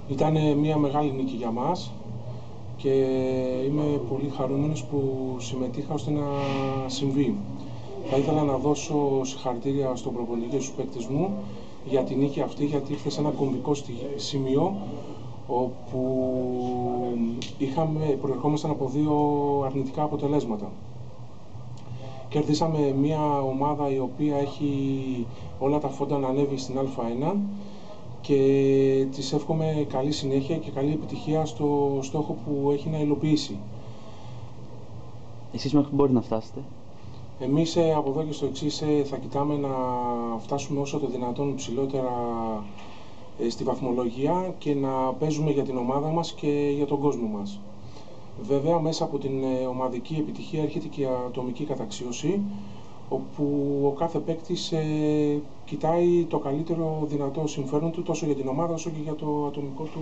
Ήταν μια μεγάλη νίκη για μας και είμαι πολύ χαρούμενος που συμμετείχα ώστε να συμβεί. Θα ήθελα να δώσω συγχαρητήρια στον προπονητή και στους παίκτες μου για τη νίκη αυτή, γιατί ήρθε σε ένα κομβικό σημείο όπου προερχόμασταν από δύο αρνητικά αποτελέσματα. Κερδίσαμε μια ομάδα η οποία έχει όλα τα φόντα να ανέβει στην Α1 και της εύχομαι καλή συνέχεια και καλή επιτυχία στο στόχο που έχει να υλοποιήσει. Εσείς μέχρι που μπορεί να φτάσετε? Εμείς από εδώ και στο εξής θα κοιτάμε να φτάσουμε όσο το δυνατόν ψηλότερα στη βαθμολογία και να παίζουμε για την ομάδα μας και για τον κόσμο μας. Βέβαια, μέσα από την ομαδική επιτυχία έρχεται και η ατομική καταξίωση, όπου ο κάθε παίκτης κοιτάει το καλύτερο δυνατό συμφέρον του τόσο για την ομάδα όσο και για το ατομικό του